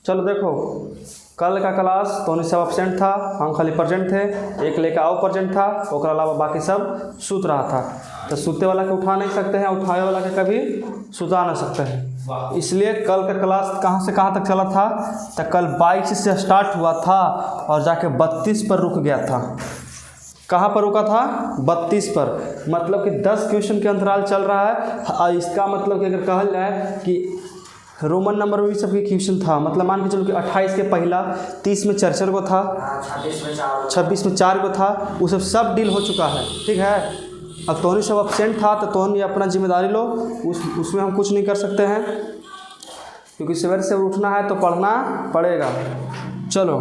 चलो देखो, कल का क्लास तो सब एब्सेंट था, हम खाली प्रेजेंट थे, एक लेकर आओ प्रेजेंट था, ओकर अलावा बाकी सब सूत रहा था। तो सूते वाला के उठा नहीं सकते हैं, उठाए वाला के कभी सुता नहीं सकते हैं। इसलिए कल का क्लास कहाँ से कहाँ तक चला था, तो कल 22 से स्टार्ट हुआ था और जाके 32 पर रुक गया था। कहाँ पर रुका था? 32 पर। मतलब कि 10 क्वेश्चन के अंतराल चल रहा है। इसका मतलब कि अगर कहा जाए कि रोमन नंबर में भी सबके क्वेश्चन था, मतलब मान के चलो कि 28 के पहला, 30 में 4 को था, 26 में 4 को था, वो सब डील हो चुका है। ठीक है, अब तोनी सब एब्सेंट था तो तोनी अपना जिम्मेदारी लो, उसमें हम कुछ नहीं कर सकते हैं, क्योंकि सवेरे से उठना है तो पढ़ना पड़ेगा। चलो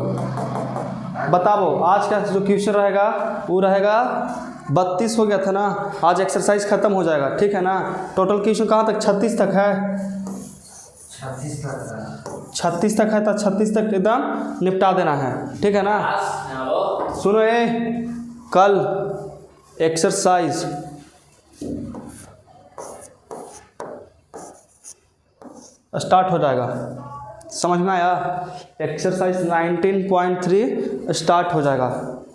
बताओ, आज का जो क्वेश्चन रहेगा वो रहेगा 32 हो गया था ना, आज एक्सरसाइज ख़त्म हो जाएगा। ठीक है ना, टोटल क्वेश्चन कहाँ तक? 36 तक है। 36 तक है तो 36 तक एकदम निपटा देना है। ठीक है ना, सुनो ये, कल एक्सरसाइज स्टार्ट हो जाएगा, समझ में आया? एक्सरसाइज 19.3 स्टार्ट हो जाएगा,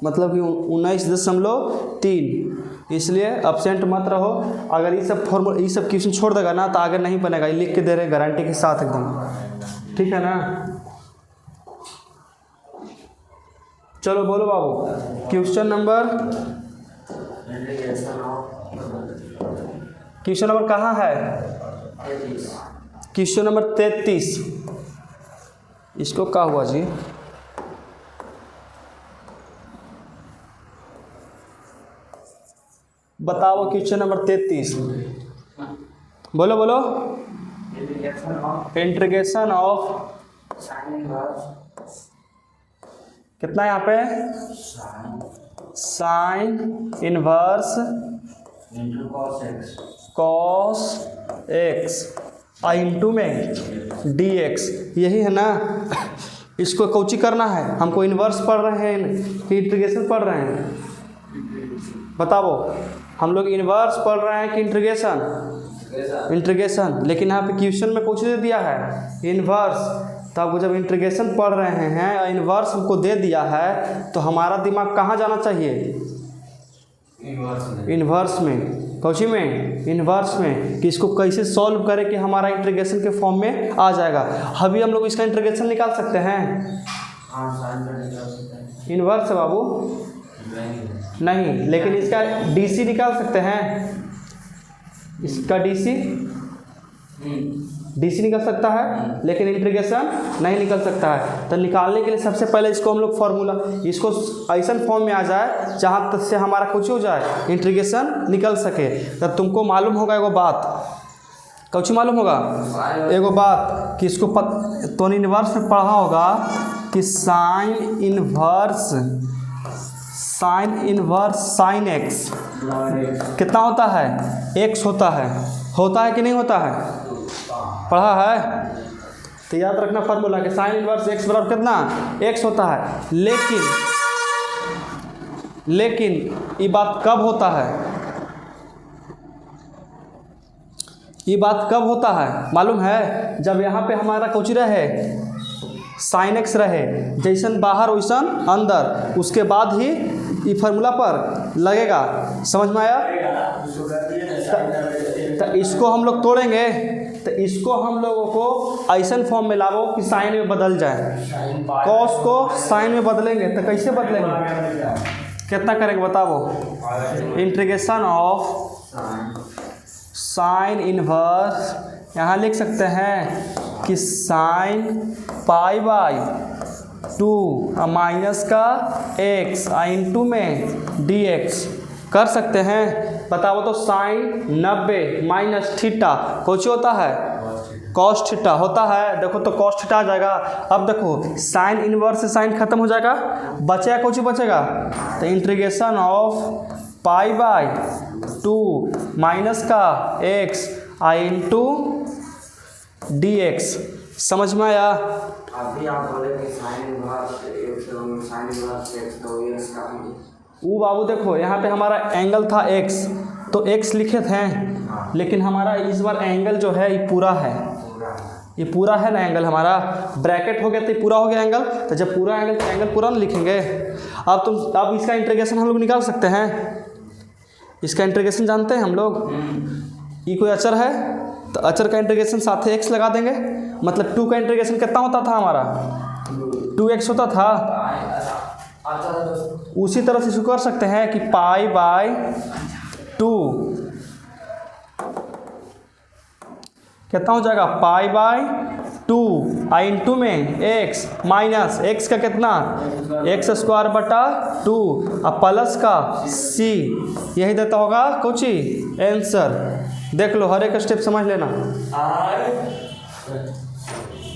मतलब कि 19.3। इसलिए एब्सेंट मत रहो। अगर ये सब फॉर्मूला, ये सब क्वेश्चन छोड़ देगा ना तो आगे नहीं बनेगा, ये लिख के दे रहे गारंटी के साथ एकदम। ठीक है ना, चलो बोलो बाबू, क्वेश्चन नंबर कहाँ है? Question number 33। इसको क्या हुआ जी? बताओ क्वेश्चन नंबर 33, बोलो बोलो। इंटीग्रेशन ऑफ कितना यहाँ पे? Sine inverse cos x into में डी एक्स, यही है ना? इसको कौची करना है? हमको इन्वर्स पढ़ रहे हैं कि इंटीग्रेशन पढ़ रहे हैं? बताओ, हम लोग इन्वर्स पढ़ रहे हैं कि इंटीग्रेशन? इंटीग्रेशन। लेकिन यहाँ पे क्वेश्चन में कुछ दे दिया है इन्वर्स, तो आपको जब इंटीग्रेशन पढ़ रहे हैं और इन्वर्स हमको दे दिया है तो हमारा दिमाग कहाँ जाना चाहिए? इन्वर्स में। कौची में? इन्वर्स में, कि इसको कैसे सॉल्व करें कि हमारा इंटीग्रेशन के फॉर्म में आ जाएगा। अभी हम लोग इसका इंटीग्रेशन निकाल सकते हैं? इन्वर्स है बाबू? नहीं, लेकिन इसका डीसी निकाल सकते हैं। इसका डीसी निकल सकता है, लेकिन इंटीग्रेशन नहीं निकल सकता है। तो निकालने के लिए सबसे पहले इसको हम लोग फार्मूला, इसको ऐसा फॉर्म में आ जाए जहाँ तक से हमारा कुछ हो जाए, इंटीग्रेशन निकल सके। तो तुमको मालूम होगा एगो बात, कुछ मालूम होगा एगो बात, कि इसको तो इन्वर्स में पढ़ा होगा कि साइन इनवर्स साइन एक्स कितना होता है? एक्स होता है कि नहीं होता है? पढ़ा है तो याद रखना फार्मूला कि साइन इनवर्स एक्स बराबर कितना? एक्स होता है। लेकिन ये बात कब होता है? ये बात कब होता है मालूम है? जब यहाँ पे हमारा कुछ रहे साइन एक्स रहे, जैसन बाहर वैसन अंदर, उसके बाद ही ये फार्मूला पर लगेगा। समझ में आया? तो इसको हम लोग तोड़ेंगे, तो इसको हम लोगों को ऐसा फॉर्म में लाओ कि साइन में बदल जाए। कॉस को साइन में बदलेंगे तो कैसे बदलेंगे? कितना करेंगे बताओ? इंटीग्रेशन ऑफ साइन इनवर्स, यहाँ लिख सकते हैं कि साइन पाई बाई 2 माइनस का एक्स इंटू में डी एक्स कर सकते हैं। बताओ तो साइन 90 माइनस थीटा कुछ होता है? कॉस थीटा होता है। देखो तो कॉस थीटा आ जाएगा। अब देखो साइन इनवर्स से साइन खत्म हो जाएगा, बचेगा कुछ बचेगा, तो integration of pi by 2 minus का एक्स इंटू डी एक्स। समझ में आया? अभी आप बोले कि साइन इनवर्स एक्स तो एक्स का वो बाबू देखो यहाँ पे हमारा एंगल था x, तो x लिखे थे, लेकिन हमारा इस बार एंगल जो है ये पूरा है, ये पूरा है ना एंगल हमारा, ब्रैकेट हो गया तो ये पूरा हो गया एंगल, तो जब पूरा एंगल तो एंगल पूरा ना लिखेंगे। अब इसका इंटीग्रेशन हम लोग निकाल सकते हैं। इसका इंटीग्रेशन जानते हैं हम लोग, ये कोई अचर है तो अचर का इंटीग्रेशन साथ ही x लगा देंगे, मतलब 2 का इंटीग्रेशन कितना होता था हमारा 2x होता था। उसी तरह से इसको कर सकते हैं कि पाई बाय 2 कितना हो जाएगा, पाई बाय 2 आई इंटू में x माइनस x का कितना x स्क्वायर बटा 2 अब प्लस का c, यही देता होगा कुछ आंसर। देख लो हर एक स्टेप समझ लेना,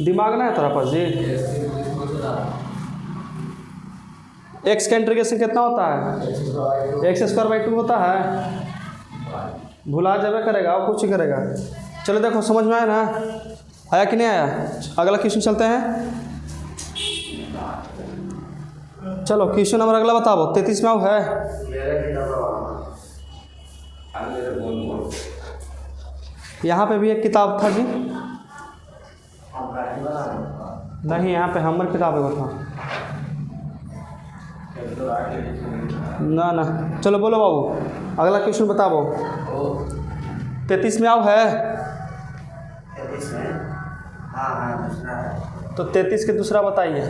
दिमाग ना है थोड़ा पर जी। x का इंटीग्रेशन कितना होता है, x स्क्वायर बाई 2 होता है, भुला जावे करेगा और कुछ ही करेगा। चलो देखो समझ में आया ना, आया कि नहीं आया। अगला क्वेश्चन चलते हैं। चलो क्वेश्चन नंबर अगला बताओ, 33 में है। यहाँ पे भी एक किताब था जी, नहीं यहाँ पे हमर किताब है वो था ना ना। चलो बोलो बाबू अगला क्वेश्चन बताओ, 33 में आओ है। 33 में हाँ दूसरा है। तो 33 के दूसरा बताइए।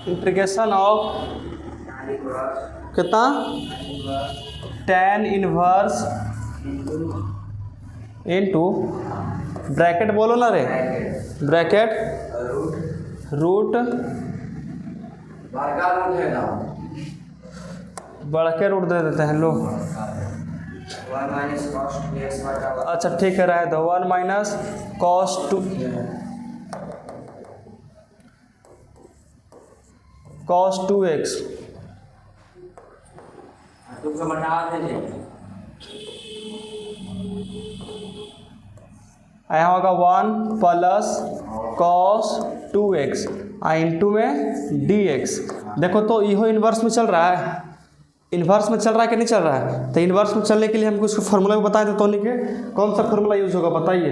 इंटीग्रेशन ऑफ कितना tan इनवर्स इनटू ब्रैकेट बोलो ना रे, ब्रैकेट रूट बढ़ के रूट दे देते हैं लोग। अच्छा ठीक है रहे दो, 1 माइनस कॉस 2x यहाँ होगा 1 प्लस कॉस 2x इंटू में dx। देखो तो इहो इन्वर्स में चल रहा है, इन्वर्स में चल रहा है कि नहीं चल रहा है। तो इन्वर्स में चलने के लिए हमको इसको फार्मूला भी बताए थे, तो के कौन सा फार्मूला यूज होगा बताइए।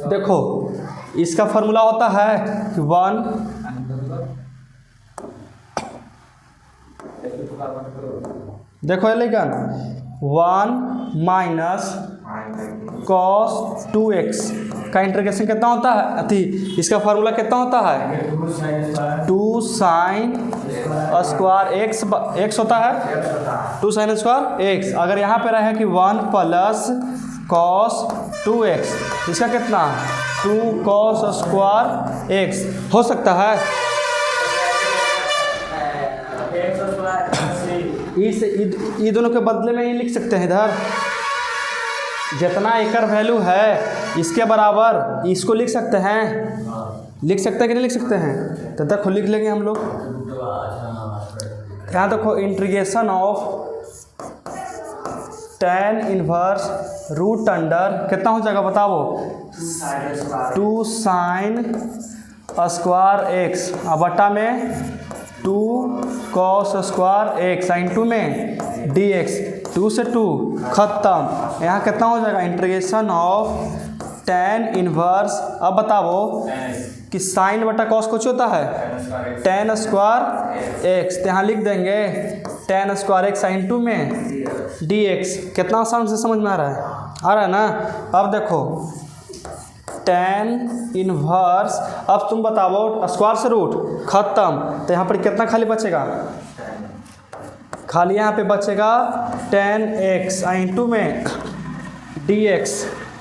देखो इसका फार्मूला होता है कि 1 देखो ये लेकिन 1 माइनस कॉस 2x का इंटीग्रेशन कितना होता है, अति इसका फार्मूला कितना होता है 2 साइन स्क्वायर x होता है 2 साइन स्क्वायर x। अगर यहाँ पे रहे कि 1 प्लस कॉस 2x, इसका कितना 2 कॉस स्क्वायर x हो सकता है। ये दोनों के बदले में ये लिख सकते हैं, इधर जितना एकर वैल्यू है इसके बराबर इसको लिख सकते हैं, लिख सकते हैं कि नहीं लिख सकते हैं। तो देखो लिख लेंगे हम लोग। यहाँ देखो integration of tan inverse root under कितना हो जाएगा बताओ 2 साइन स्क्वायर x अब बटा में 2 कॉस स्क्वायर x इंटू में dx, 2 से 2 खत्म। यहाँ कितना हो जाएगा इंटीग्रेशन ऑफ tan इनवर्स, अब बताओ कि साइन बटा कॉस कुछ होता है tan स्क्वायर x, तो यहाँ लिख देंगे tan स्क्वायर x इंटू में dx। कितना आसान से समझ में आ रहा है ना। अब देखो tan इनवर्स, अब तुम बताओ स्क्वायर से रूट खत्म, तो यहाँ पर कितना खाली बचेगा, खाली यहाँ पे बचेगा tan x इंटू में dx,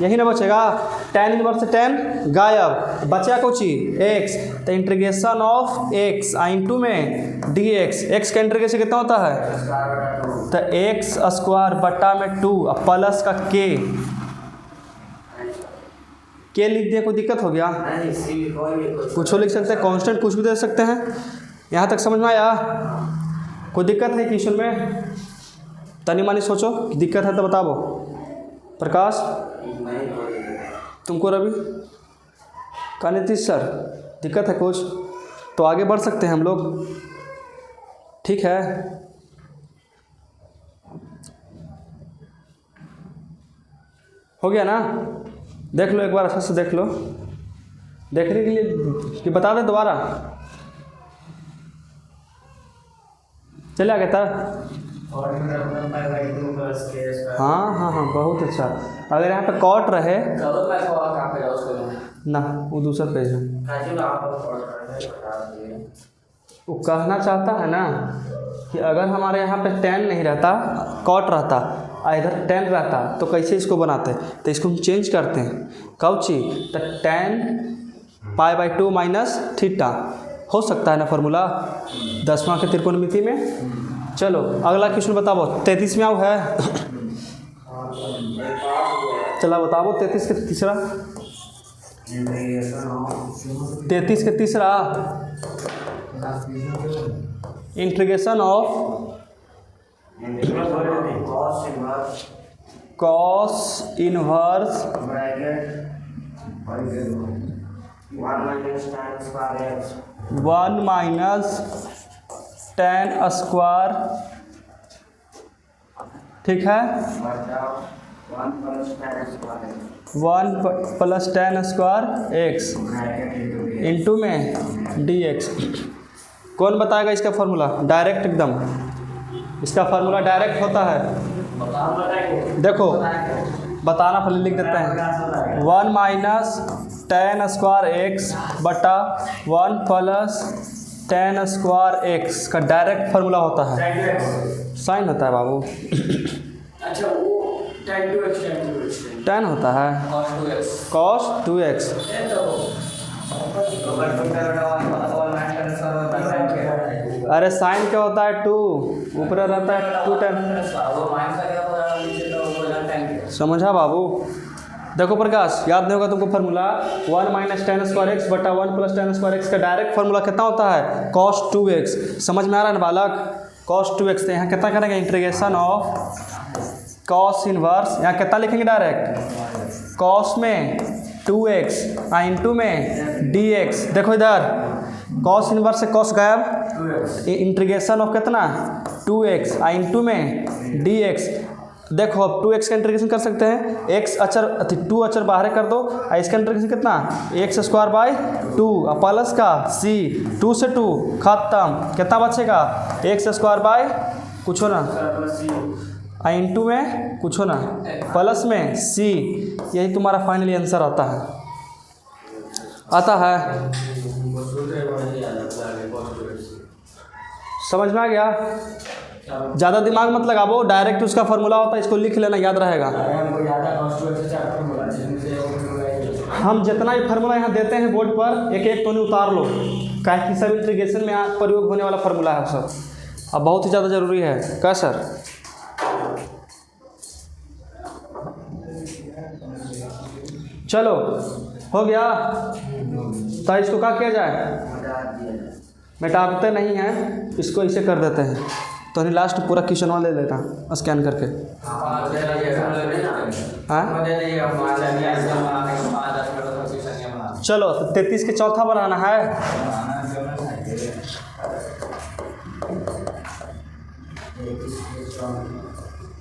यही ना बचेगा। tan इनवर्स से tan गायब, बचा कुछ x, तो इंटीग्रेशन ऑफ x इंटू में dx, x का इंटीग्रेशन कितना होता है तो x स्क्वायर बटा में 2 प्लस का के लिख दिया, कोई दिक्कत हो गया कुछ लिख सकते हैं, कांस्टेंट कुछ भी दे सकते हैं। यहाँ तक समझ में आया, कोई दिक्कत है क्वेश्चन में, तनी मानी सोचो दिक्कत है तो बताओ। प्रकाश तुमको, रवि का नीतीश सर दिक्कत है कुछ तो आगे बढ़ सकते हैं हम लोग, ठीक है। हो गया ना? देख लो एक बार अच्छे से देख लो, देखने के लिए कि बता दे दोबारा। चले आगे तक? हाँ, बहुत अच्छा। अगर यहाँ पे कॉट रहे ना, वो दूसरा पेज है। वो कहना चाहता है ना कि अगर हमारे यहाँ पे 10 नहीं रहता, कॉट रहता, इधर 10 रहता, तो कैसे इसको बनाते? तो इसको हम चेंज करते हैं। कब चीज? तो 10π/2 माइनस थीटा हो सकता है ना फॉर्मूला 10वां के त्रिकोणमिति में। चलो अगला क्वेश्चन बताओ। 33 में आओ है। चला बताओ 33 के तीसरा। 33 के तीसरा integration of cos inverse 1 minus tan square, ठीक है, 1 plus tan square x into में dx। कौन बताएगा इसका फॉर्मूला? डायरेक्ट एकदम, इसका फॉर्मूला डायरेक्ट होता है। देखो बताना पहले लिख देते हैं। 1 माइनस tan स्क्वायर x बटा 1 प्लस tan स्क्वायर x का डायरेक्ट फार्मूला होता है, साइन होता है बाबू। अच्छा वो tan होता है cos 2x। अरे साइन क्या होता है? 2 ऊपर रहता है 2 tan। समझा बाबू? देखो प्रकाश, याद नहीं होगा तुमको formula 1 minus tan square x बटा 1 प्लस tan स्क्वायर x का डायरेक्ट फार्मूला कितना होता है? cos 2x। समझ में आ रहा है ना बालक? cos 2x। तो यहाँ कितना करेंगे? इंटीग्रेशन ऑफ cos इनवर्स, यहाँ कितना लिखेंगे डायरेक्ट? cos में 2x इंटू में dx। देखो इधर cos इनवर्स से cos गायब, इंटीग्रेशन ऑफ कितना? 2x इंटू में dx। देखो अब 2x का इंटीग्रेशन कर सकते हैं, x अचर 2 अचर बाहर कर दो, इसका इंटीग्रेशन कितना? x स्क्वायर बाई 2 प्लस का c, 2 से 2 खत्म, कितना बचेगा? x स्क्वायर बाई कुछ हो ना इंटू में कुछ हो ना प्लस में c। यही तुम्हारा फाइनली आंसर आता है। समझ में आ गया? ज़्यादा दिमाग मत लगाओ, डायरेक्ट उसका फार्मूला होता है, इसको लिख लेना, याद रहेगा। हम जितना भी फार्मूला यहाँ देते हैं बोर्ड पर, एक एक तो नहीं उतार लो, क्या कि सब इंटीग्रेशन में प्रयोग होने वाला फार्मूला है सब, अब बहुत ही ज़्यादा ज़रूरी है। क्या सर? चलो हो गया। तो इसको क्या किया जाए? मिटाते नहीं हैं, इसको इसे कर देते हैं। तो लास्ट पूरा क्वेश्चन ले लेना स्कैन करके। हाँ चलो, तो 33 के चौथा बनाना है।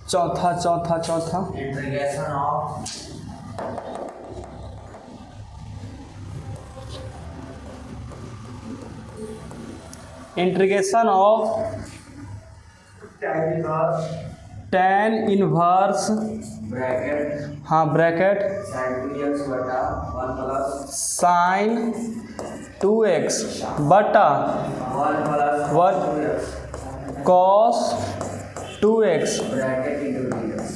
चौथा integration of tan inverse bracket, हाँ ब्रैकेट साइन 2x बटा 1 कॉस 2x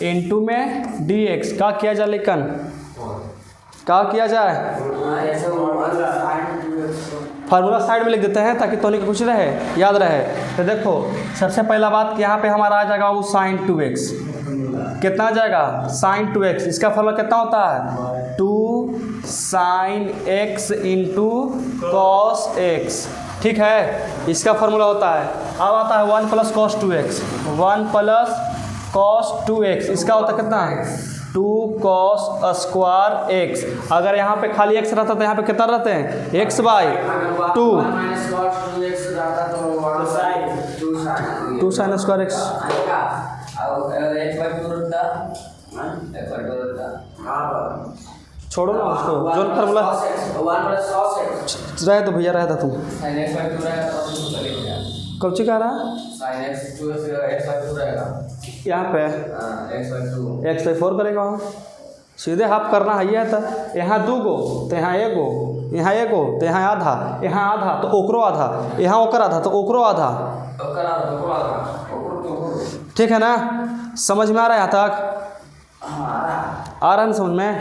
इंटू में dx। क्या किया जाए? लेकिन क्या किया जाए? फार्मूला साइड में लिख देते हैं ताकि तोने का कुछ रहे, याद रहे। तो देखो सबसे पहला बात, यहाँ पे हमारा आ जाएगा वो साइन 2x। कितना आ जाएगा? Sign 2x। इसका फार्मूला कितना होता है? 2 sine x into cos x, ठीक है, इसका फार्मूला होता है। अब आता है 1 plus cos 2x, 1 plus cos 2x, इसका होता है कितना? 2 कॉस स्क्वायर x। अगर यहाँ पे खाली x रहता तो यहाँ पे कितना रहते हैं? x by 2 sine square x। छोड़ो ना उसको, जो फार्मूला रहे तो भैया रहे था तुम कब ची कह रहा यहाँ पे x/4 करेगा सीधे हाफ करना है ये था। यहाँ 2 गो तो यहाँ 1 गो, यहाँ 1 गो तो यहाँ आधा तो ओकरो आधा, यहाँ ओकर आधा तो ओकरो आधा। ठीक है ना, समझ में आ रहा है यहाँ तक? आ रहा है ना समझ में?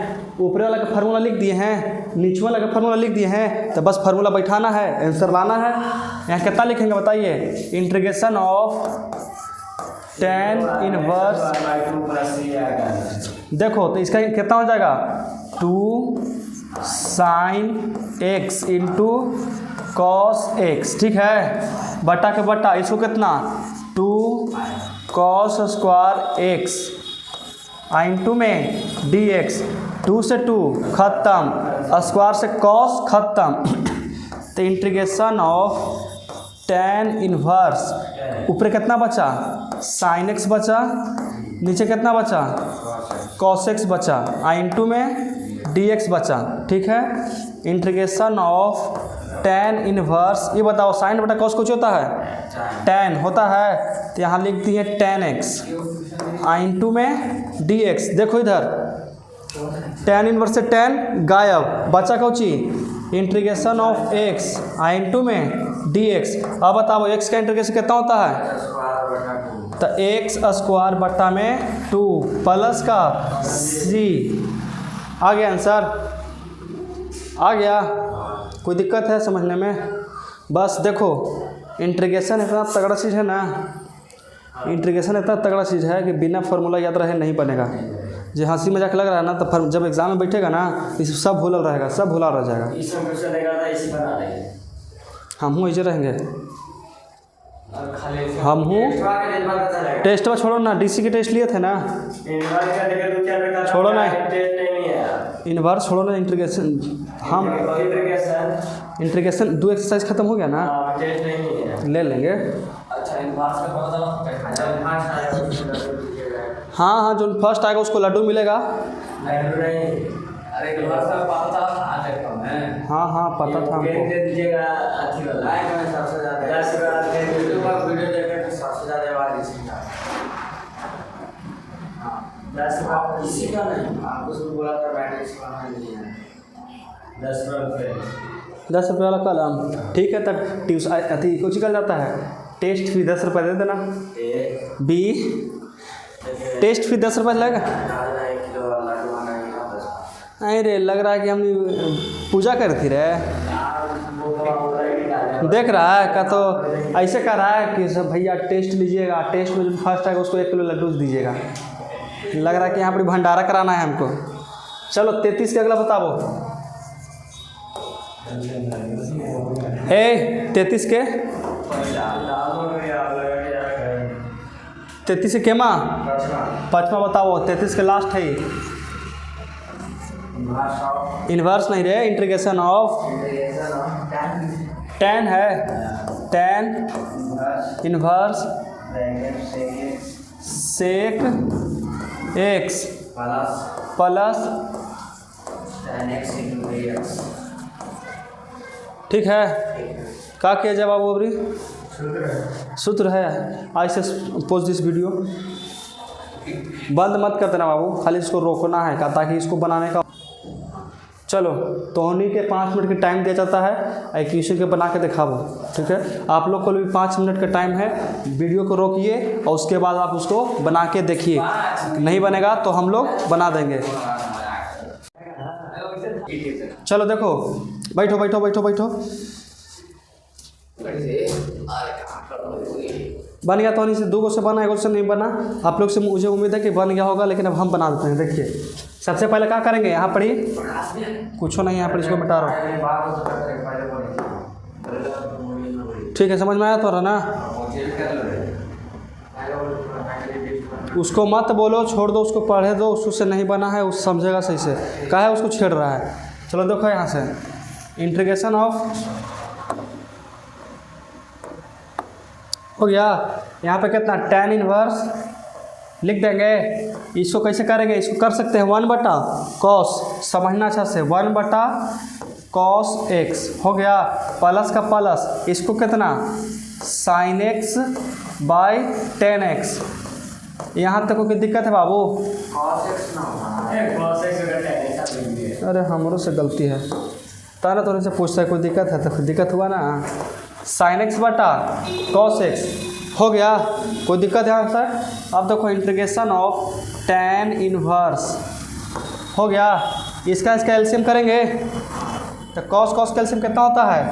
ऊपर वाला का फार्मूला लिख दिए हैं, नीचे वाला का फार्मूला लिख दिए हैं, तो बस फार्मूला बैठाना है, आंसर लाना है। यहाँ कितना लिखेंगे बताइए? इंटीग्रेशन ऑफ tan इनवर्स, देखो तो इसका कितना हो जाएगा 2 sin x into cos x। ठीक है, बटा के बटा इसको कितना 2 cos स्क्वायर x इंटू में dx, 2 से 2 खत्म, स्क्वायर से cos खत्म। तो इंटीग्रेशन ऑफ tan इनवर्स, ऊपर कितना बचा sin x बचा, नीचे कितना बचा cos x बचा, इंटू में dx बचा। ठीक है, इंटीग्रेशन ऑफ tan इनवर्स, ये बताओ sin बटा cos कुछ होता है? tan होता है, तो यहाँ लिख दिए tan x इंटू में dx। देखो इधर tan इनवर्स से tan गायब, बचा Cauchy integration of x into में dx। अब बताओ x का इंटीग्रेशन कितना होता है? तो x स्क्वायर बटा में 2 प्लस का c। आ गया आंसर? आ गया? कोई दिक्कत है समझने में? बस देखो इंटीग्रेशन इतना तगड़ा चीज़ है ना, इंटीग्रेशन इतना तगड़ा चीज़ है कि बिना फार्मूला याद रहे नहीं बनेगा। जो हंसी मजाक लग रहा है ना, तो जब एग्जाम में बैठेगा ना इस सब भूला रहेगा, सब भूला रह जाएगा। हम हूँ ऐसे रहेंगे, हम हूँ टेस्ट में छोड़ो ना, डीसी के टेस्ट लिए थे ना, छोड़ो ना इनवर्स, छोड़ो ना इंटीग्रेशन। हम इंटीग्रेशन 2 एक्सरसाइज खत्म हो गया ना, ले लेंगे। हाँ हाँ, जो फर्स्ट आएगा उसको लड्डू मिलेगा। हाँ हाँ पता था हमको। इसी का नहीं, आपको सब बोला था बैटरी सिखाना नहीं है। 10 रुपये वाला कलम, ठीक है। तब ट्यूशन अति कुछ निकल जाता है, टेस्ट फी 10 रुपये दे देना। बी टेस्ट फी 10 रुपये लगेगा। अरे लग रहा है कि हमने पूजा कर थी रे, देख रहा है का तो ऐसे कर रहा है कि सब भैया टेस्ट लीजिएगा, टेस्ट में जो फर्स्ट आएगा उसको 1 किलो लड्डू दीजिएगा। लग रहा है कि यहाँ पर भंडारा कराना है हमको। चलो 33 के अगला बताओ। 33 के 33 के केमा पाँचवा बताओ। 33 के लास्ट है इन्वर्स नहीं रे, इंटीग्रेशन ऑफ tan है, tan इन्वर्स सेक x प्लस ठीक है। क्या किया जवाब बोबरी? सूत्र है। आई से पोस्ट दिस वीडियो, बंद मत कर देना बाबू, खाली इसको रोकना है का ताकि इसको बनाने का। चलो तोहनी के 5 मिनट का टाइम दिया जाता है, एक क्वेश्चन के बना के दिखाओ। ठीक है, आप लोग को भी 5 मिनट का टाइम है, वीडियो को रोकिए और उसके बाद आप उसको बना के देखिए। नहीं बनेगा तो हम लोग बना देंगे। चलो देखो, बैठो बैठो बैठो बैठो। बन गया तो नहीं से 2 गो से बना, 1 गो से नहीं बना। आप लोग से मुझे उम्मीद है कि बन गया होगा, लेकिन अब हम बना देते हैं। देखिए सबसे पहले क्या करेंगे, यहाँ पर ही कुछ नहीं, यहाँ पर इसको मिटा रहा हूँ। ठीक है, समझ में आया तो ना? उसको मत बोलो, छोड़ दो, उसको पढ़े दो, उससे नहीं बना है, उस समझेगा सही से। क्या है उसको छेड़ रहा है। चलो देखो यहाँ से इंटीग्रेशन ऑफ हो गया। यहाँ पे कितना tan इनवर्स लिख देंगे। इसको कैसे करेंगे, इसको कर सकते हैं 1/cos, समझना अच्छा से, 1/cos x हो गया, प्लस का प्लस, इसको कितना sin x बाई 10x। यहाँ तक कोई दिक्कत है बाबू? cos x ना होगा। अरे हमरों से गलती है, तारा तो से पूछता है कोई दिक्कत है, तो दिक्कत हुआ ना। sin x बटा cos x हो गया, कोई दिक्कत है आंसर? अब देखो इंटीग्रेशन ऑफ tan इनवर्स हो गया, इसका एलसीएम करेंगे तो cos का एलसीएम कितना होता है?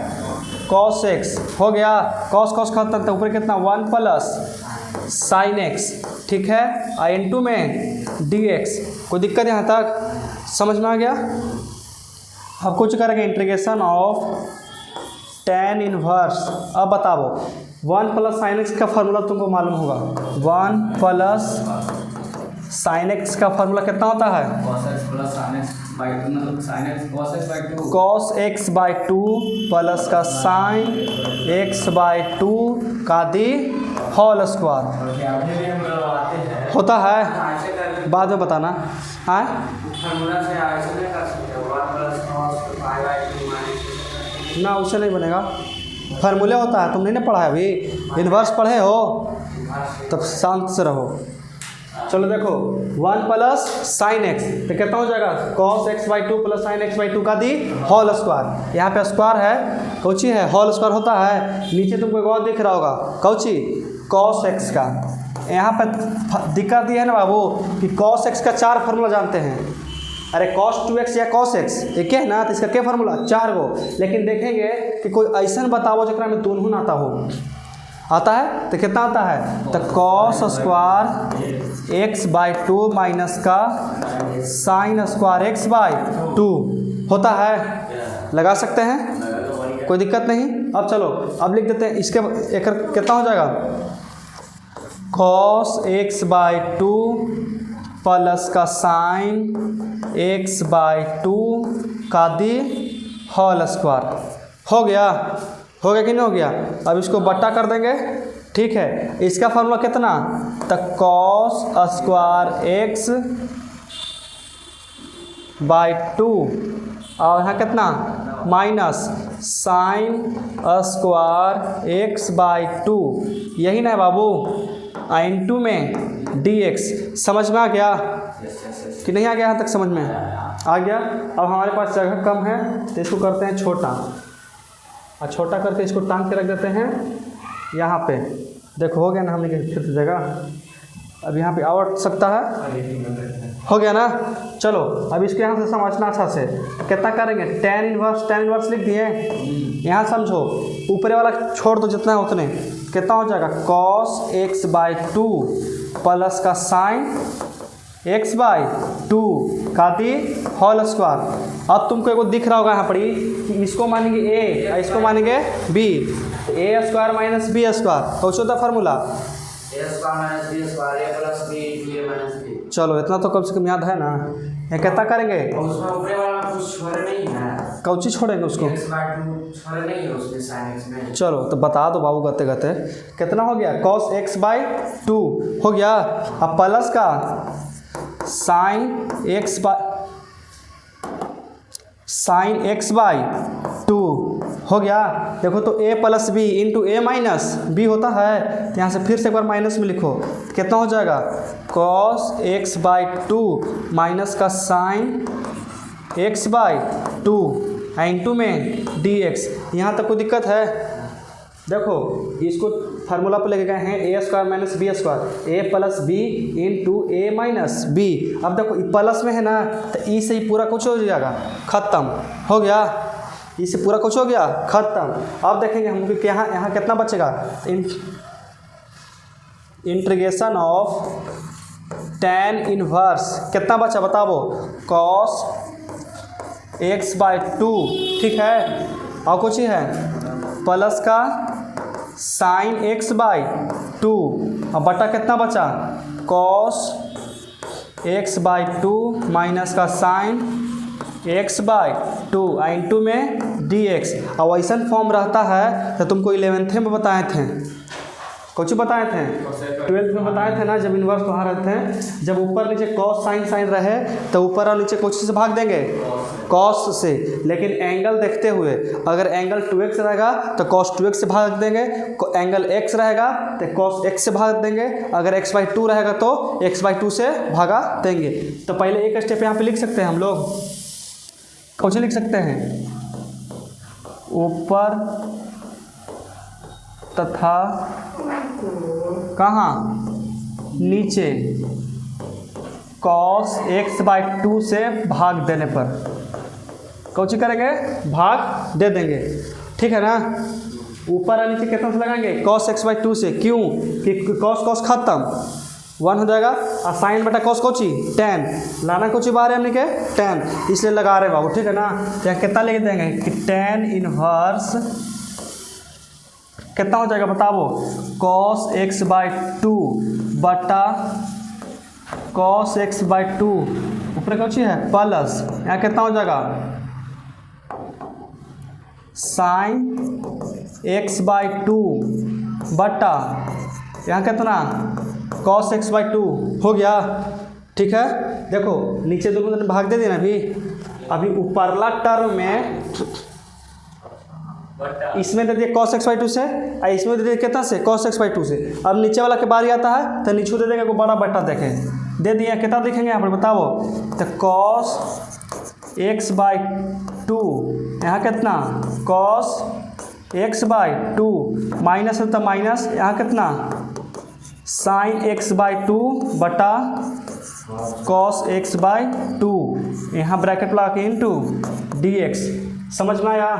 cos x हो गया, cos खत्म तो ऊपर कितना 1 प्लस sin x, ठीक है, n2 में dx। कोई दिक्कत यहाँ तक समझ में आ गया? अब कुछ करेंगे इंटीग्रेशन ऑफ tan इनवर्स। अब बताओ 1 प्लस साइन एक्स का फार्मूला तुमको मालूम होगा, 1 प्लस साइन एक्स का फार्मूला कितना होता है? cos x बाई 2 प्लस का साइन x बाई 2 का दी होल स्क्वायर होता है। बाद में बताना है। ना उससे नहीं बनेगा, फार्मूले होता है, तुमने नहीं पढ़ा है अभी, इन्वर्स पढ़े हो, तब शांत से रहो। चलो देखो 1 प्लस साइन एक्स तो कितना हो जाएगा? cos x by 2 plus sign x by 2 का दी होल स्क्वायर। यहाँ पे स्क्वायर है, कौची है, होल स्क्वायर होता है। नीचे तुमको एक और दिख रहा होगा, कौची, cos x का। यहाँ पर दिक्कत ये है ना बाबू कि cos x का 4 फार्मूला जानते हैं। अरे cos 2x या cos x एक है ना, तो इसका क्या फार्मूला? 4 गो। लेकिन देखेंगे कि कोई ऐसा बताओ जरा में दोनों ना आता हो, आता है तो कितना आता है? तो cos square x by 2 minus का साइन स्क्वायर x बाई 2 होता है। लगा सकते हैं, कोई दिक्कत नहीं। अब चलो अब लिख देते हैं, इसके एक कितना हो जाएगा? cos x बाई 2 प्लस का साइन x बाई 2 का दी होल स्क्वायर हो गया। हो गया कि नहीं हो गया? अब इसको बट्टा कर देंगे, ठीक है। इसका फार्मूला कितना? तो cos स्क्वायर x बाई 2 और यहाँ कितना minus sine square x by 2, यही ना है बाबू, n2 में dx। समझ में आ गया कि नहीं आ गया? यहाँ तक समझ में आ गया। अब हमारे पास जगह कम है तो इसको करते हैं छोटा, और छोटा करके इसको टांग के रख देते हैं यहाँ पे। देखो हो गया ना, हमने फिर से जगह अब यहाँ पे आवट सकता है, हो गया ना। चलो अब इसको यहाँ से समझना अच्छा से, कितना करेंगे? tan इनवर्स लिख दिए, यहाँ समझो, ऊपरे वाला छोड़ दो जितना है उतने। कितना हो जाएगा? cos x बाई 2 प्लस का साइन x बाई 2 का दी होल स्क्वायर। अब तुमको एगो दिख रहा होगा यहाँ पर कि इसको मानेंगे a और इसको मानेंगे b, a square minus b square. कौन सा फार्मूला? चलो इतना तो कम से कम याद है ना। ये कितना करेंगे? कौची छोड़ेंगे उसको? चलो तो बता दो बाबू गते गते। कितना हो गया? cos x बाई 2 हो गया, अब प्लस का साइन x बाई 2 हो गया। देखो तो a plus B into A minus B होता है, तो यहाँ से फिर से एक बार माइनस में लिखो, कितना हो जाएगा? cos x बाई 2 माइनस का साइन x बाई 2 n2 में dx। यहाँ तक कोई दिक्कत है? देखो इसको फार्मूला पर लेके गए हैं, ए square minus B square, A plus B into A minus B. अब देखो प्लस में है ना, तो ई से ही पूरा कुछ हो जाएगा, खत्म हो गया। ई से पूरा कुछ हो गया, खत्म। अब देखेंगे हम कि यहाँ कितना बचेगा? इंटीग्रेशन ऑफ tan इनवर्स कितना बचा बताओ? cos x बाई 2, ठीक है, और कुछ ही है प्लस का साइन x बाई 2 और बटा कितना बचा? cos x बाई 2 माइनस का साइन x बाई 2 n2 में dx। और वैसा फॉर्म रहता है तो तुमको 11th में बताए थे, कुछ बताए थे 12th में बताए थे ना, जब इन्वर्स वहाँ रहते हैं, जब ऊपर नीचे कॉस साइन साइन रहे तो ऊपर और नीचे कुछ से भाग देंगे, कॉस से। लेकिन एंगल देखते हुए अगर एंगल 2x रहेगा तो कॉस 2x से भाग देंगे, एंगल x रहेगा तो कॉस x से भाग देंगे, अगर x/2 रहेगा तो x/2 से भागा देंगे। तो पहले एक स्टेप यहाँ पे लिख सकते हैं हम लोग, कौन से लिख सकते हैं, ऊपर तथा कहाँ नीचे cos x/2 से भाग देने पर कौन सी करेंगे, भाग दे देंगे, ठीक है ना। ऊपर और नीचे कितना से लगाएंगे, cos x/2 से, क्यों कि cos खत्म 1 हो जाएगा, और साइन बटा cos कोची tan, लाना कोची बाहर है हमने के tan, इसलिए लगा रहे बाबू, ठीक है ना। तो यहाँ कितना लेके देंगे कि tan इनवर्स कितना हो जाएगा बताओ, cos x/2 बटा cos x/2 ऊपर कौन सी है प्लस, यहाँ कितना हो जाएगा sin x/2 बटा यहाँ कितना cos x/2 हो गया, ठीक है। देखो नीचे दोनों ने भाग दे देना अभी ऊपरला टर्म में इसमें दे दिए cos x/2 से और इसमें दे दिए कितना से cos x/2 से। अब नीचे वाला के बारी आता है तो नीचे दे देंगे, को बड़ा बट्टा देखें दे दिया, कितना देखेंगे यहाँ पर बताओ, तो cos x/2 यहाँ कितना cos x/2 माइनस है तो माइनस, यहाँ कितना sin x/2 बटा cos x/2, यहाँ ब्रैकेट लगा के इंटू dx, समझ में आया,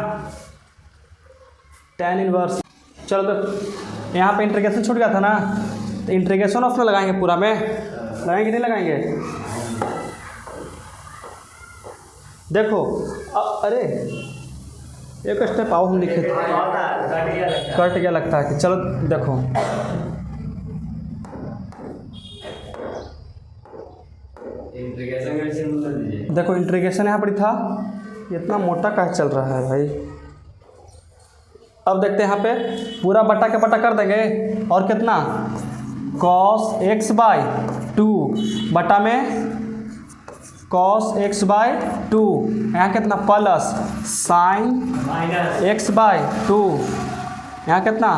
tan इनवर्स। चलो तो यहाँ पे इंटीग्रेशन छूट गया था ना, तो इंटीग्रेशन ऑफ में लगाएंगे, पूरा में लगाएंगे नहीं लगाएंगे, देखो अरे एक स्टेप आओ, हम लिखे थे कट गया लगता है कि, चलो देखो देखो इंटीग्रेशन यहाँ पर था, इतना मोटा का चल रहा है भाई। अब देखते हैं यहाँ पे पूरा बटा के बटा कर देंगे, और कितना cos x/2 बटा में cos x/2, यहाँ कितना प्लस sin x/2, यहाँ कितना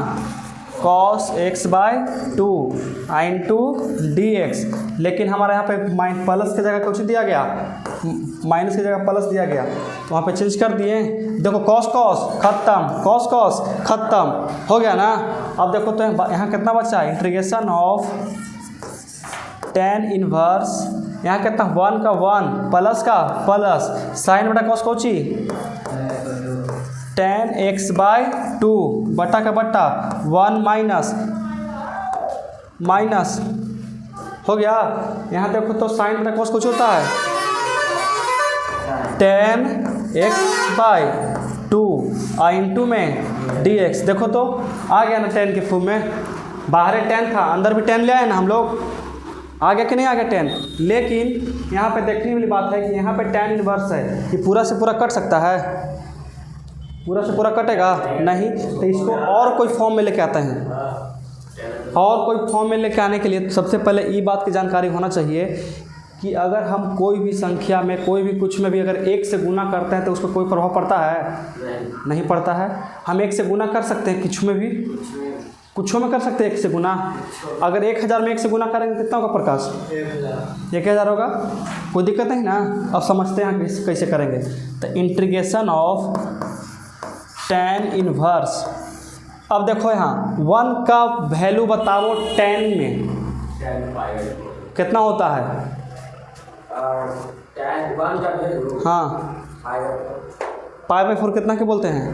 cos x/2 इंटू dx। लेकिन हमारे यहाँ पे प्लस की जगह कुछ दिया गया, माइनस की जगह प्लस दिया गया, तो वहाँ पे चेंज कर दिए। देखो cos खत्म, cos खत्म हो गया ना। अब देखो तो यहाँ कितना बचा है, इंटीग्रेशन ऑफ tan इनवर्स, यहाँ कितना 1 का 1 प्लस का प्लस साइन बटा cos कोची tan x/2 बटा का बटा 1 माइनस हो गया। यहाँ देखो तो साइन बटा cos कुछ होता है tan x/2 इंटू में dx। देखो तो आ गया ना tan के फॉर्म में, बाहर tan था अंदर भी tan ले आए ना हम लोग, आ गया कि नहीं आ गया tan। लेकिन यहाँ पे देखने वाली बात है कि यहाँ पे tan इनवर्स है, ये पूरा से पूरा कट सकता है, पूरा से पूरा कटेगा नहीं, तो इसको और कोई फॉर्म में लेके आते हैं। और कोई फॉर्म में लेके आने के लिए सबसे पहले ये बात की जानकारी होना चाहिए कि अगर हम कोई भी संख्या में कोई भी कुछ में भी अगर 1 से गुना करते हैं तो उसका कोई प्रभाव पड़ता है, नहीं पड़ता है। हम 1 से गुना कर सकते हैं, कुछ में भी कुछों में कर सकते हैं 1 से गुना। अगर 1000 में 1 से गुना करेंगे कितना होगा प्रकाश, 1000 होगा, कोई दिक्कत नहीं ना। अब समझते हैं कैसे करेंगे। तो इंटीग्रेशन ऑफ tan इनवर्स, अब देखो यहाँ 1 का वैल्यू बताओ tan में कितना होता है, हाँ π/4 कितना के बोलते हैं,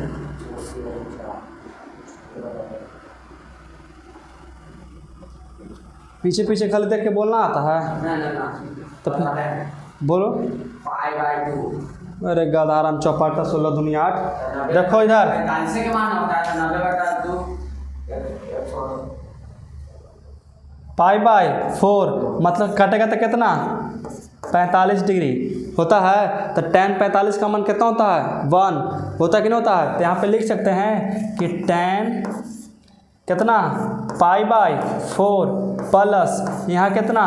पीछे पीछे खाली देख के बोलना आता है तो फिर बोलो अरे गदाराम चौपाटा 16 दुनिया 8। देखो इधर π/4 मतलब कटेगा तो कितना 45 डिग्री होता है। तो tan 45 का मान कितना होता है 1 होता है कि नहीं होता है। तो यहाँ पे लिख सकते हैं कि tan कितना π/4 प्लस यहाँ कितना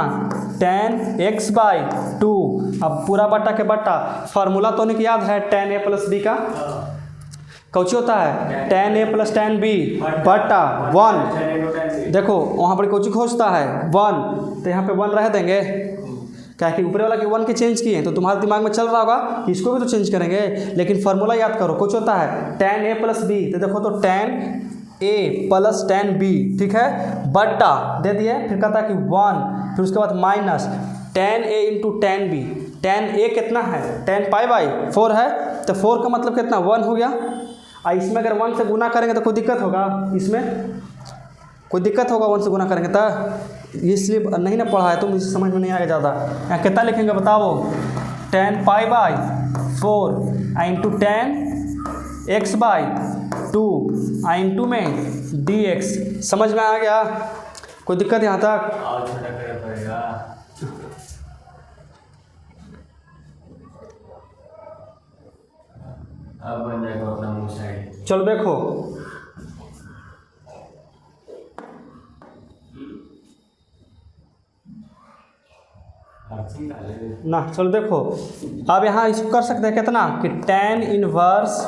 tan x/2। अब पूरा बट्टा के बट्टा, फार्मूला तो नहीं याद है tan a + b का कौची होता है tan a + tan b बट्टा 1। देखो वहाँ पर कौची खोजता है 1, तो यहाँ पे 1 रह देंगे, क्या कि ऊपर वाला के 1 के चेंज किए तो तुम्हारे दिमाग में चल रहा होगा कि इसको भी तो चेंज करेंगे, लेकिन फार्मूला याद करो कुछ होता है tan a + b। तो देखो तो tan a + tan b, ठीक है, बट्टा दे दिए, फिर कहता है कि 1, फिर उसके बाद minus tan a × tan b। tan a कितना है tan π/4 है, तो 4 का मतलब कितना 1 हो गया। इसमें अगर 1 से गुना करेंगे तो कोई दिक्कत होगा, इसमें कोई दिक्कत होगा 1 से गुना करेंगे तो, इसलिए नहीं ना पढ़ा है, तुम इसे समझ में नहीं आएगा ज़्यादा। यहाँ कितना लिखेंगे बताओ tan π/4 × tan x/2 × में dx। समझ में आ गया, कोई दिक्कत यहाँ तक? और छोटा करना पड़ेगा। अब बन जाएगा अपना मुंह साइड। चलो देखो ना, चलो देखो अब यहाँ इसको कर सकते हैं कितना कि tan इनवर्स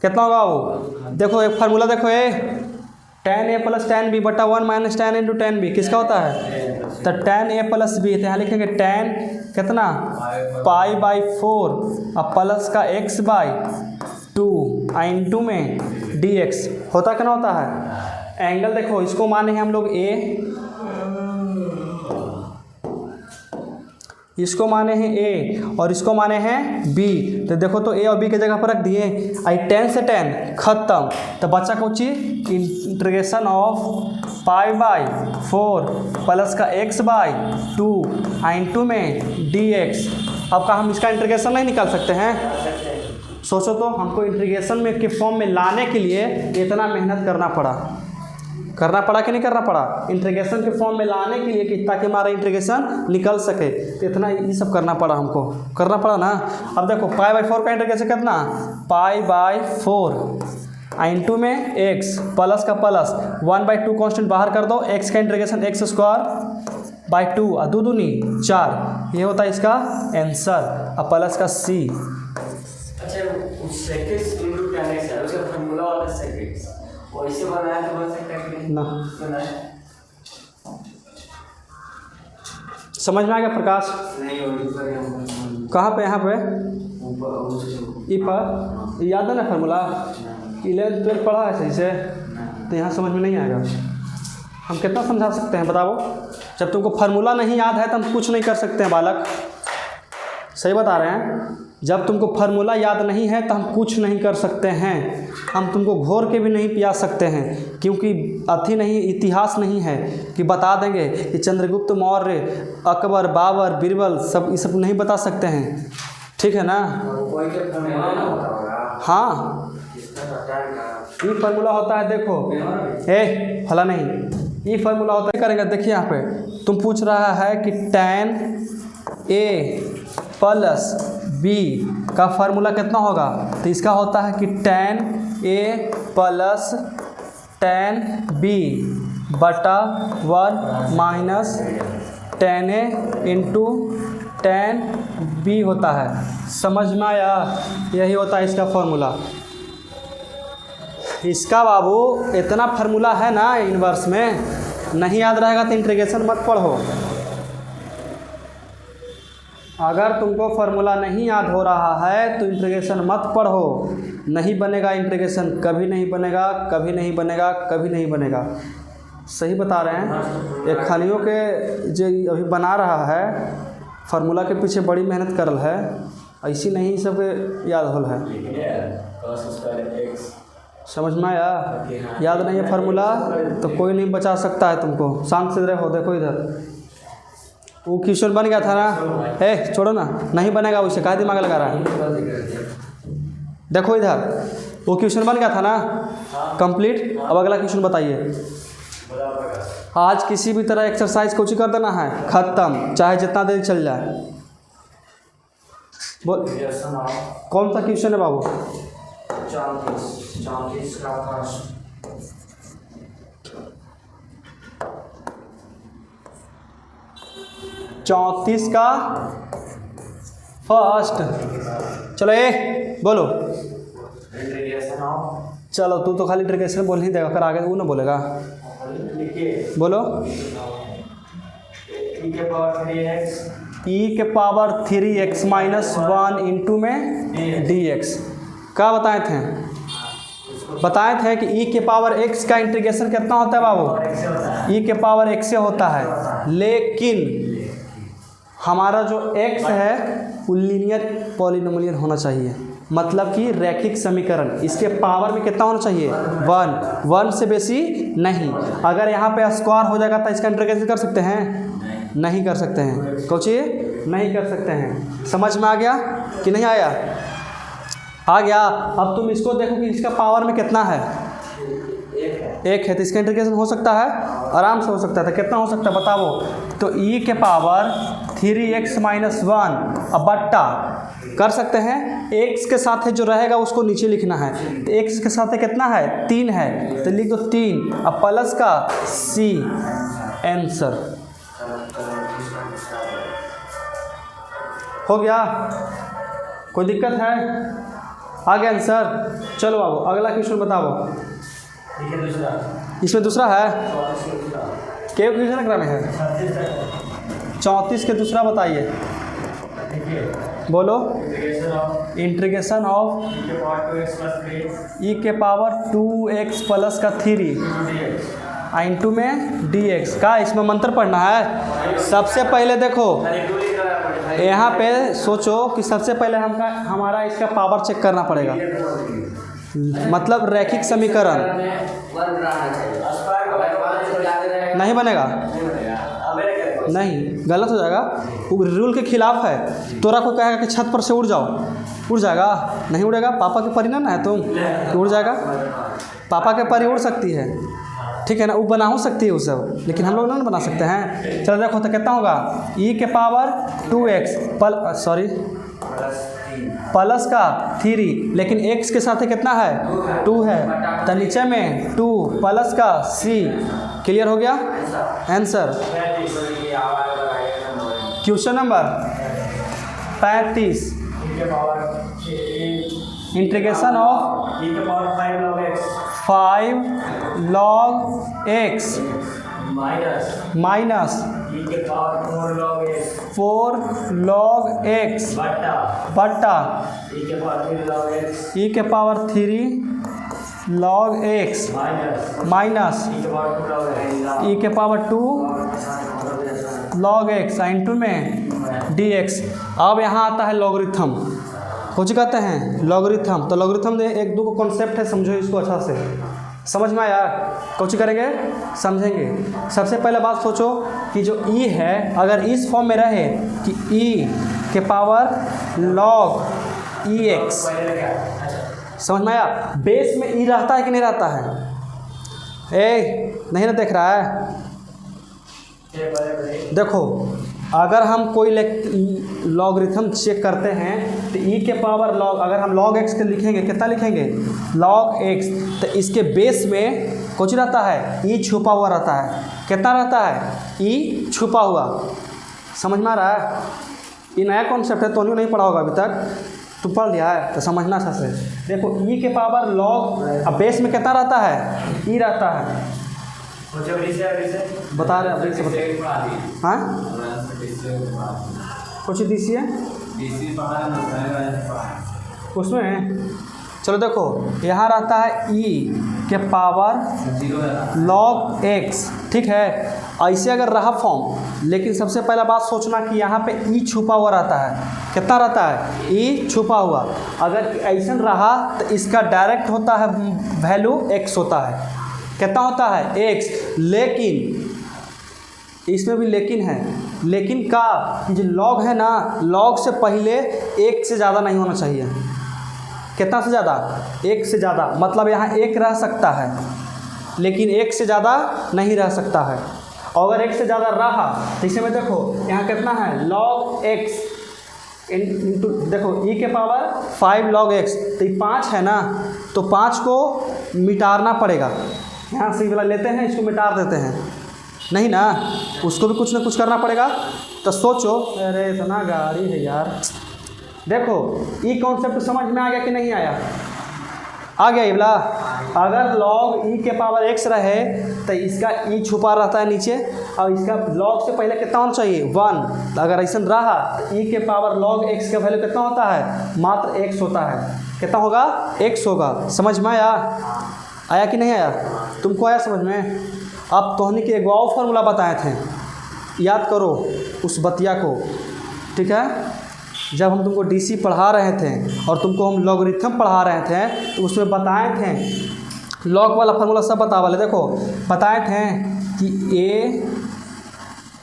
कितना होगा वो, देखो एक फार्मूला देखो ये tan a + tan b बटा 1 - tan a × tan b किसका होता है, तो tan a + b। तो यहाँ लिखेंगे tan कितना π/4 अब प्लस का x/2 × में dx होता कितना होता है। एंगल देखो इसको माने हैं हम लोग a, इसको माने हैं a और इसको माने हैं b। तो देखो तो a और b के जगह पर रख दिए, आई tan से tan खत्म, तो बच्चा कोची इंटीग्रेशन ऑफ π/4 प्लस का x/2 × में dx। अब का हम इसका इंटीग्रेशन नहीं निकाल सकते हैं, सोचो तो हमको इंटीग्रेशन में के फॉर्म में लाने के लिए इतना मेहनत करना पड़ा कि नहीं करना पड़ा, इंटीग्रेशन के फॉर्म में लाने के लिए कि ताकि हमारा इंटीग्रेशन निकल सके, इतना ये सब करना पड़ा, हमको करना पड़ा ना। अब देखो π/4 का इंटीग्रेशन कितना π/4 × में x प्लस का प्लस 1/2 कांस्टेंट बाहर कर दो, x का इंटीग्रेशन x²/2 और 2 दूनी 4, ये होता है इसका आंसर। अब प्लस का c। अच्छा सेकंड्स × tan x है, उसका फार्मूला वाला सेकंड्स वैसे बनाया तो बन सकता है कि नहीं ना, बनाया समझ में आ गया प्रकाश? नहीं ऊपर हम कहाँ पे, यहाँ पे ऊपर ई पर याद है ना फार्मूला, 11th 12th पढ़ा है सही से, तो यहाँ समझ में नहीं आएगा। हम कितना समझा सकते हैं बताओ, जब तुमको फार्मूला नहीं याद है तो हम कुछ नहीं कर सकते हैं बालक, सही बता रहे हैं। जब तुमको फार्मूला याद नहीं है तो हम कुछ नहीं कर सकते हैं, हम तुमको घोर के भी नहीं पिया सकते हैं, क्योंकि अथी नहीं, इतिहास नहीं है कि बता देंगे कि चंद्रगुप्त मौर्य, अकबर, बाबर, बीरबल सब ये सब नहीं बता सकते हैं, ठीक है ना। कोई के फार्मूला ना होता होगा। हाँ ये फार्मूला होता है, देखो फला नहीं, ये फार्मूला होता है, करेंगे देखिए यहाँ पे तुम पूछ रहा है कि tan a + b का फार्मूला कितना होगा, तो इसका होता है कि tan a + tan b बटा 1 - tan a × tan b होता है। समझ में आया, यही होता है इसका फार्मूला। इसका बाबू इतना फार्मूला है ना इनवर्स में, नहीं याद रहेगा तो इंटीग्रेशन मत पढ़ो। अगर तुमको फार्मूला नहीं याद हो रहा है तो इंटीग्रेशन मत पढ़ो, नहीं बनेगा इंटीग्रेशन, कभी नहीं बनेगा, कभी नहीं बनेगा, कभी नहीं बनेगा। सही बता रहे हैं। एक खानियों के जो अभी बना रहा है फार्मूला के पीछे बड़ी मेहनत करल है, ऐसी नहीं सब याद होल है। समझ में आया? याद नहीं है फार्मूला तो कोई नहीं बचा सकता है तुमको। शांत से रहो, देखो इधर वो क्वेश्चन बन गया था ना, छोड़ो ना, नहीं बनेगा उसे, काहे दिमाग लगा रहा है। देखो इधर वो क्वेश्चन बन गया था ना कंप्लीट। अब अगला क्वेश्चन बताइए। आज किसी भी तरह एक्सरसाइज कोची कर देना है, खत्म, चाहे जितना देर चल जाए। बोल कौन सा क्वेश्चन है बाबू? 34 का फर्स्ट 34 का फर्स्ट। चलो ए बोलो। इंटीग्रेशन ऑफ, चलो तू तो खाली इंटीग्रेशन बोल ही देगा, फिर आगे वो ना बोलेगा। लिखिए बोलो। e के पावर 3x, e के पावर 3x माइनस 1 इंटू में dx क्या बताए थे? बताए थे कि e के पावर x का इंटीग्रेशन कितना होता है बाबू? e के पावर x से होता है, लेकिन हमारा जो x है वो लीनियर पॉलिनोमियल होना चाहिए, मतलब कि रैखिक समीकरण। इसके पावर में कितना होना चाहिए? 1 से बेसी नहीं। अगर यहाँ पे स्क्वायर हो जाएगा तो इसका इंटीग्रेशन कर सकते हैं? नहीं कर सकते हैं। सोचिए, नहीं कर सकते हैं। समझ में आ गया कि नहीं आया? आ गया। अब तुम इसको देखो कि इसका पावर में कितना है? 1 है, तो इसका इंटीग्रेशन हो सकता है? आराम से हो सकता है। तो कितना हो सकता है बताओ? तो e के पावर 3x माइनस 1 अब बट्टा कर सकते हैं, x के साथ है जो रहेगा उसको नीचे लिखना है। तो x के साथ है कितना है? 3 है, तो लिख दो 3 अब प्लस का c आंसर हो गया। कोई दिक्कत है? आ गया आंसर। चलो बाबू अगला क्वेश्चन बताओ। देखिए दूसरा, इसमें दूसरा है, 34 क्या क्वेश्चन में है? 34 के दूसरा बताइए। देखिए बोलो। Integration of integration of e के पावर 2x प्लस 3 e के पावर 2x प्लस का 3 dx, इंटू में dx का इसमें मंत्र पढ़ना है। सबसे पहले देखो यहाँ पे सोचो कि सबसे पहले हमारा इसका पावर चेक करना पड़ेगा, मतलब रैखिक समीकरण नहीं बनेगा, नहीं गलत हो जाएगा, वो रूल के खिलाफ है। तोरा को कहेगा कि छत पर से उड़ जाओ, उड़ जाएगा? नहीं उड़ेगा। पापा के परी ना है तुम कि उड़ जाएगा? पापा के परी उड़ सकती है, ठीक है ना, वो बना हो सकती है उसे, लेकिन हम लोग नहीं बना सकते हैं। चलो देखो तो कितना होगा? e के पावर 2x प्लस का 3, लेकिन x के साथ कितना है? 2 है, तो नीचे में 2 प्लस का c। क्लियर हो गया answer? Question number 35 integration of e के power 5 log x 5 log x minus e के power 4 log x 4 log x बट्टा e के पावर 3 log x e के power 3 log x minus e के power 2 log e के power 2 log x into में dx। अब यहाँ आता है लॉगरिथम। कुछ कहते हैं लॉगरिथम। तो लॉगरिथम में एक दो कॉन्सेप्ट है, समझो इसको अच्छा से। समझ में आया? कुछ करेंगे, समझेंगे। सबसे पहले बात सोचो कि जो e है अगर इस फॉर्म में रहे कि e के पावर log ex, समझ में आया? बेस में e रहता है कि नहीं रहता है? नहीं ना देख रहा है? देखो अगर हम कोई लॉगरिथम चेक करते हैं तो e के पावर log, अगर हम log x के लिखेंगे कितना लिखेंगे? log x। तो इसके बेस में कुछ रहता है? e छुपा हुआ रहता है। कितना रहता है? e छुपा हुआ। समझ में आ रहा है? ये नया कॉन्सेप्ट है, तो नहीं पढ़ा होगा अभी तक, तो पढ़ लिया है तो समझना अच्छा से। देखो e के पावर log, अब बेस में कितना रहता है? e रहता है। बता रहे हाँ कुछ दीजिए उसमें। चलो देखो यहाँ रहता है e के पावर log x, ठीक है। ऐसे अगर रहा फॉर्म, लेकिन सबसे पहला बात सोचना कि यहाँ पे e छुपा हुआ रहता है। कितना रहता है? e छुपा हुआ। अगर ऐसा रहा तो इसका डायरेक्ट होता है वैल्यू x होता है। कितना होता है? x। लेकिन इसमें भी लेकिन है, लेकिन का जो log है ना, log से पहले 1 से ज़्यादा नहीं होना चाहिए। कितना से ज़्यादा? 1 से ज़्यादा। मतलब यहाँ 1 रह सकता है, लेकिन 1 से ज़्यादा नहीं रह सकता है। और अगर 1 से ज़्यादा रहा तो इसमें देखो यहाँ कितना है? log x इंटू, देखो e के पावर 5 log x, तो ये 5 है ना, तो 5 को मिटाना पड़ेगा। यहाँ से वाला लेते हैं, इसको मिटा देते हैं, नहीं ना, उसको भी कुछ ना कुछ करना पड़ेगा। तो तो सोचो, अरे इतना गाड़ी है यार। देखो ई कॉन्सेप्ट समझ में आ गया कि नहीं आया? आ गया ये वाला। अगर log e के पावर x रहे तो इसका e छुपा रहता है नीचे, और इसका log से पहले कितना होना चाहिए? 1। अगर ऐसा रहा तो e के पावर log x का वैल्यू कितना होता है? मात्र x होता है। कितना होगा? x होगा। समझ में आया? आया कि नहीं आया? तुमको आया समझ में? अब तोहनी के एगो और फार्मूला बताए थे, याद करो उस बतिया को, ठीक है? जब हम तुमको डीसी पढ़ा रहे थे और तुमको हम लॉगरिथम पढ़ा रहे थे तो उसमें बताए थे लॉग वाला फार्मूला सब बता वाले। देखो बताए थे कि a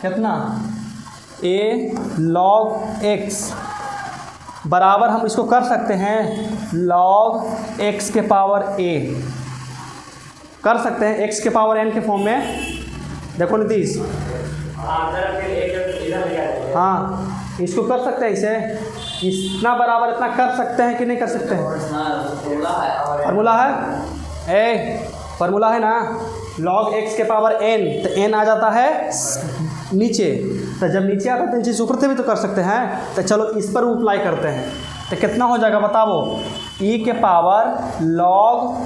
कितना, a log x बराबर हम इसको कर सकते हैं log x के पावर a, कर सकते हैं x के पावर n के फॉर्म में। देखो नीतीश, हाँ इसको कर सकते हैं, इसे इतना बराबर इतना कर सकते हैं कि नहीं कर सकते हैं? फार्मूला है, फार्मूला है ना, log x के पावर n, तो n आ जाता है नीचे, तो जब नीचे आता है तो नीचे से ऊपर से भी तो कर सकते हैं। तो चलो इस पर अप्लाई करते हैं, तो कितना हो जाएगा बताओ? e के पावर log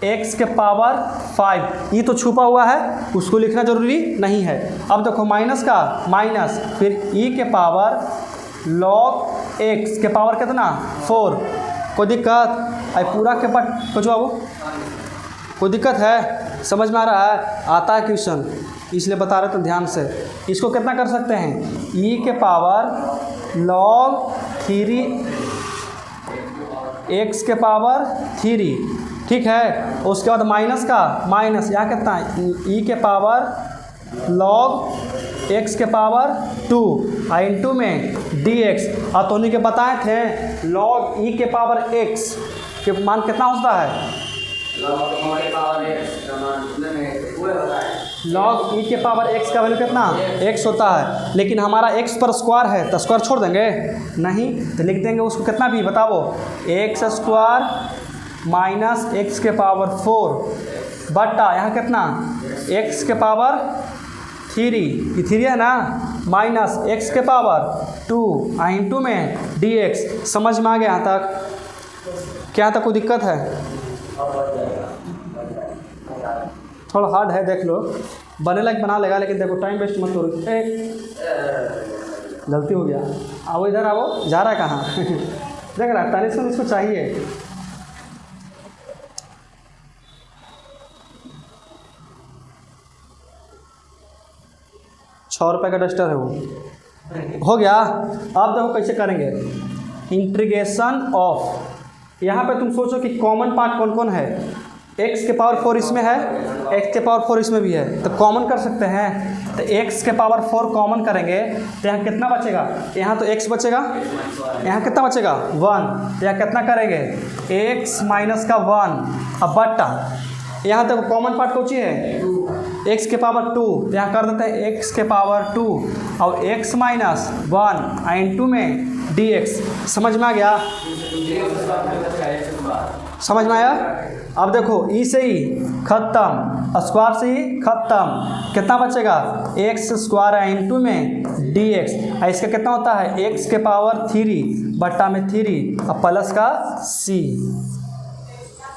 x के पावर 5, ये तो छुपा हुआ है, उसको लिखना जरूरी नहीं है। अब देखो माइनस का माइनस, फिर e के पावर log x के पावर कितना? 4। कोई दिक्कत? आई पूरा के पास कुछ बाबू कोई दिक्कत है? समझ में आ रहा है? आता है क्वेश्चन, इसलिए बता रहे तो ध्यान से। इसको कितना कर सकते हैं? e के पावर log 3x के पावर 3, ठीक है? उसके बाद माइनस का माइनस, यहाँ कितना है? e के पावर log x के पावर 2 इंटू में dx। और तोनी के बताए थे log e के पावर x के मान कितना होता है? log e के पावर x का वैल्यू कितना? x होता है, लेकिन हमारा x पर स्क्वायर है तो स्क्वायर छोड़ देंगे? नहीं, तो लिख देंगे उसको कितना भी बताओ, x स्क्वायर माइनस x के पावर 4 बटा यहाँ कितना? x के पावर 3, ये 3 है ना, माइनस x के पावर 2 इंटू में dx। समझ में आ गया यहाँ तक? क्या तक कोई दिक्कत है? थोड़ा हार्ड है, देख लो, बने लायक बना लेगा, लेकिन देखो टाइम वेस्ट मत करो। गलती हो गया, आओ इधर आओ, जा रहा है कहाँ? देख रहा है तानिश, इसको चाहिए। ₹100 का डस्टर है वो। हो गया? अब देखो कैसे करेंगे, इंटीग्रेशन ऑफ, यहाँ पे तुम सोचो कि कॉमन पार्ट कौन कौन है? x के पावर 4 इसमें है, x के पावर 4 इसमें भी है, तो कॉमन कर सकते हैं। तो x के पावर 4 कॉमन करेंगे तो यहाँ कितना बचेगा? यहाँ तो x बचेगा, यहाँ कितना बचेगा? 1। तो यहाँ कितना करेंगे? x माइनस का 1 अब बटा, यहाँ देखो कॉमन पार्ट कौन सी है? x के पावर 2, तो यहाँ कर देते हैं x के पावर 2 और x माइनस 1 इंटू में dx। समझ में आ गया? समझ में आया? अब देखो ई से ही खत्म, स्क्वायर से ही खत्म, कितना बचेगा? x स्क्वायर इंटू में dx। इसका कितना होता है? x के पावर 3 बट्टा में 3 और प्लस का c।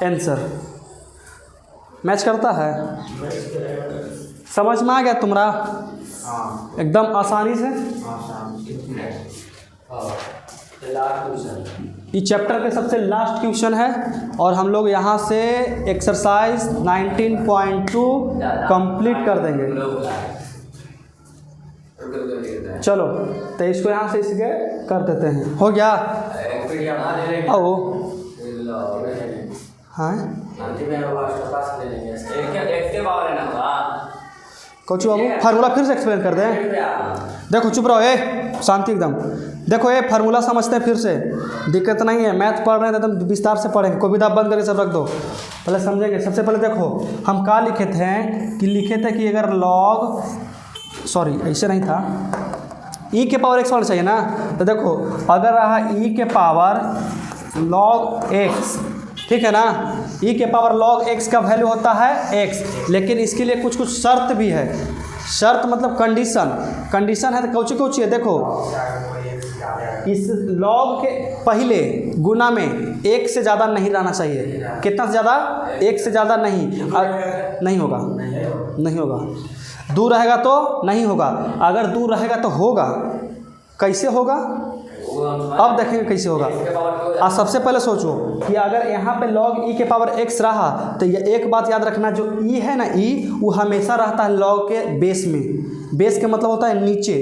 आंसर मैच करता है? समझ में आ गया तुम्हारा? एकदम आसानी से। ये चैप्टर के सबसे लास्ट क्वेश्चन है और हम लोग यहाँ से एक्सरसाइज 19.2 कंप्लीट कर देंगे। चलो तो इसको यहाँ से इसके कर देते हैं। हो गया? आओ। हाँ कोचू बाबू फार्मूला फिर से एक्सप्लेन कर दें। देखो चुप रहो, ए शांति एकदम। देखो ये फार्मूला समझते हैं फिर से, दिक्कत नहीं है। मैथ पढ़ रहे हैं तो एकदम विस्तार से पढ़ेंगे, कोई किताब बंद करके सब रख दो, पहले समझेंगे। सबसे पहले देखो हम क्या लिखे थे कि अगर ऐसे नहीं था, ई के पावर एक्स वाला चाहिए ना। तो देखो अगर रहा ई के पावर log x, ठीक है ना, e के पावर log x का वैल्यू होता है x, लेकिन इसके लिए कुछ शर्त भी है। शर्त मतलब कंडीशन, कंडीशन है तो कौची कौची है देखो, इस लॉग के पहले गुना में एक से ज़्यादा नहीं रहना चाहिए। कितना से ज़्यादा? एक से ज़्यादा नहीं। नहीं होगा, नहीं होगा। दूर रहेगा तो नहीं होगा, अगर दूर रहेगा तो होगा। कैसे होगा अब देखेंगे कैसे होगा। आज सबसे पहले सोचो कि अगर यहाँ पे log e के पावर x रहा तो ये एक बात याद रखना, जो e है ना, e वो हमेशा रहता है log के बेस में। बेस के मतलब होता है नीचे,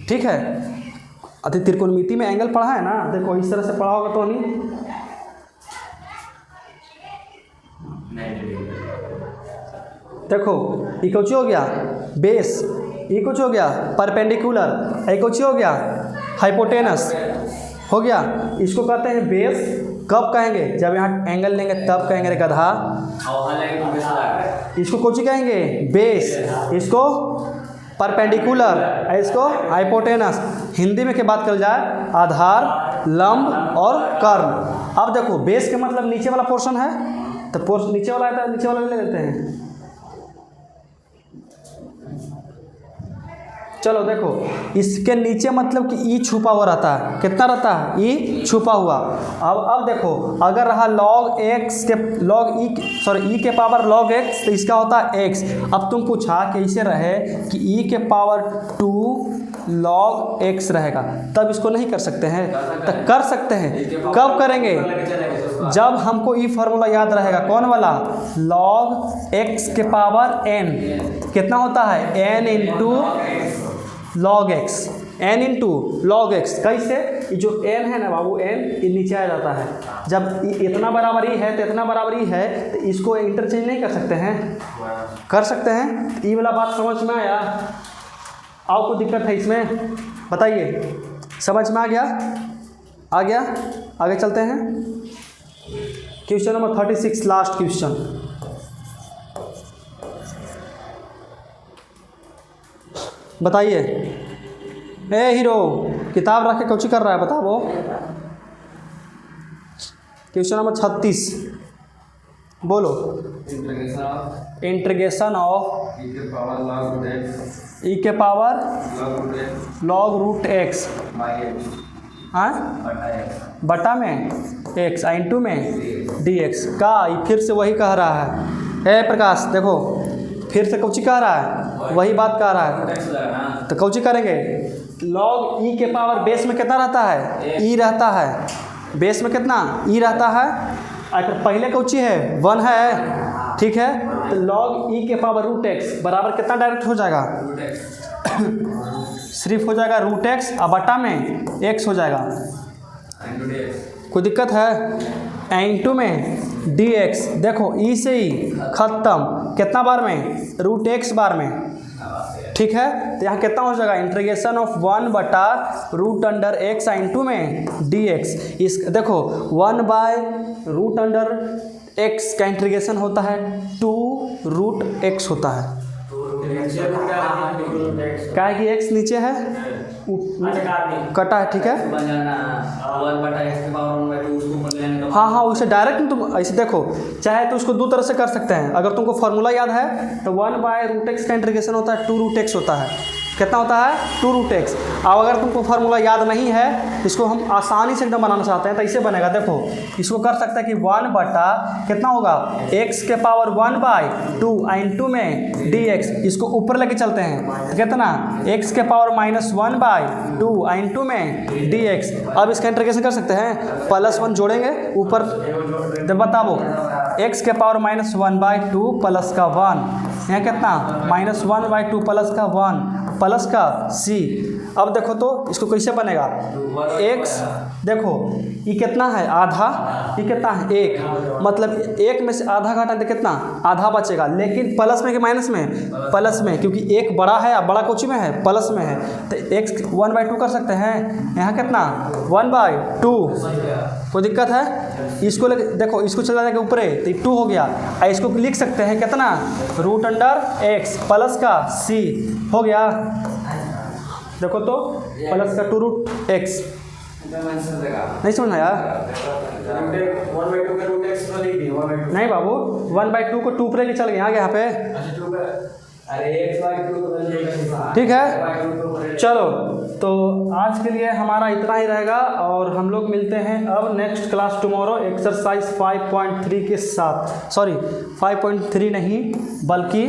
ठीक है। अति त्रिकोणमिति में एंगल पढ़ा है ना, देखो इस तरह से पढ़ा होगा तो नहीं। देखो ये कुछ हो गया बेस, ये कुछ हो गया परपेंडिकुलर, ये कुछ हो गया हाइपोटेनस, हो गया। इसको कहते हैं बेस। कब कहेंगे? जब यहाँ एंगल लेंगे तब कहेंगे रे गधा। इसको कुछ कहेंगे बेस, इसको परपेंडिकुलर, इसको हाइपोटेनस। हिंदी में क्या बात कर जाए? आधार, लंब और कर्ण। अब देखो बेस के मतलब नीचे वाला पोर्शन है, तो नीचे वाला है तो नीचे वाला ले लेते हैं। चलो देखो, इसके नीचे मतलब कि ई छुपा हुआ रहता है। कितना रहता है? ई छुपा हुआ। अब देखो, अगर रहा log x के log e के पावर log x, तो इसका होता है x। अब तुम पूछा कैसे रहे कि e के पावर 2 log x रहेगा, तब इसको नहीं कर सकते हैं? तो कर सकते हैं। कब करेंगे? जब हमको ई फार्मूला याद रहेगा। कौन वाला? log x के पावर n कितना होता है? n into log x, n into log x। कैसे? ये जो n है ना बाबू, n ये नीचे आ जाता है। जब इतना बराबर ही है तो इतना बराबर ही है, तो इसको इंटरचेंज नहीं कर सकते हैं? कर सकते हैं। ये वाला बात समझ में आया? और कोई दिक्कत है इसमें? बताइए, समझ में आ गया? आ गया? आगे चलते हैं। Question number 36, last question. बताइए। ए हीरो, किताब रख के कौची कर रहा है? बताओ। क्वेश्चन नंबर 36 बोलो। इंटीग्रेशन ऑफ ई के पावर log रूट एक्स, हाँ बटा में x इंटू में dx का। फिर से वही कह रहा है। प्रकाश देखो, फिर से कौची कह रहा है? वही बात कह रहा है। तो कौची करेंगे? log e के पावर बेस में कितना रहता है? e रहता है। बेस में कितना? e रहता है। अगर पहले कौची है? 1 है, ठीक है। तो log e के पावर रूट एक्स बराबर कितना डायरेक्ट हो जाएगा? सिर्फ हो जाएगा रूट एक्स और बटा में x हो जाएगा। कोई दिक्कत है? इंटू में dx। देखो ई से ही खत्म, कितना बार में? रूट एक्स बार में, ठीक है। तो यहाँ कितना हो जाएगा? इंटीग्रेशन ऑफ 1 बटा रूट अंडर एक्स इंटू में dx। इस देखो 1 बाय रूट अंडर एक्स का इंटीग्रेशन होता है 2 रूट एक्स होता है। क्या है कि x नीचे है, कटा है, ठीक है। हाँ हाँ, उसे डायरेक्ट तुम ऐसे देखो, चाहे तो उसको दो तरह से कर सकते हैं। अगर तुमको फार्मूला याद है तो 1 बाय रूट एक्स का इंटीग्रेशन होता है 2 रूट एक्स होता है। कितना होता है? 2 रूट एक्स। अब अगर तुमको फार्मूला याद नहीं है, इसको हम आसानी से एकदम बनाना चाहते हैं तो ऐसे बनेगा। देखो इसको कर सकते हैं कि 1 बटा कितना होगा? x के पावर 1 बाय 2 इंटू में dx। इसको ऊपर लेके चलते हैं तो कितना? x के पावर -1 बाय 2 इंटू में dx। अब इसका इंटीग्रेशन कर सकते हैं, +1 जोड़ेंगे ऊपर। जब बताओ x के पावर -1 बाय 2 प्लस का 1, यहाँ कितना? -1 बाय 2 प्लस का 1 प्लस का c। अब देखो तो इसको कैसे बनेगा? x देखो ये कितना है? आधा। ये कितना है? 1। मतलब 1 में से आधा घटा तो कितना? आधा बचेगा। लेकिन प्लस में कि माइनस में? प्लस में, क्योंकि 1 बड़ा है और बड़ा कोची में है? प्लस में है। तो x 1/2 कर सकते हैं। यहाँ कितना? 1/2। कोई दिक्कत है? इसको देखो, इसको चला जाएगा ऊपर तो 2 हो गया। इसको लिख सकते हैं कितना? रूट अंडर x प्लस का c हो गया। देखो तो प्लस का 2 रूट एक्स। नहीं समझना यार? नहीं बाबू, 1/2 को 2 पर लेके चल गए यहाँ पे। अरे x/2 ठीक है, चलो तो आज के लिए हमारा इतना ही रहेगा और हम लोग मिलते हैं अब नेक्स्ट क्लास टुमारो एक्सरसाइज 5.3 के साथ। सॉरी 5.3 नहीं बल्कि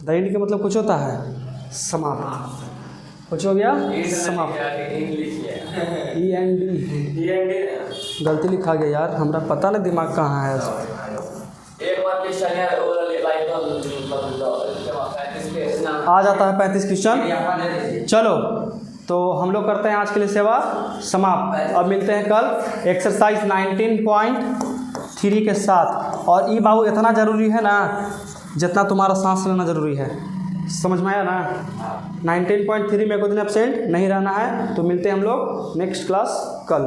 द एंड का मतलब कुछ होता है समाप्त, कुछ हो गया समाप्त। END गलती लिखा गया यार, हमरा पता नहीं दिमाग कहाँ है। एक बार क्वेश्चन है आ जाता है 35 क्वेश्चन। चलो तो हम लोग करते हैं आज के लिए सेवा समाप्त। अब मिलते हैं कल एक्सरसाइज 19.3 के साथ। और ई बाबू इतना ज़रूरी है ना जितना तुम्हारा सांस लेना ज़रूरी है, समझ में आया ना। 19.3 में कोई दिन एब्सेंट नहीं रहना है। तो मिलते हैं हम लोग नेक्स्ट क्लास कल।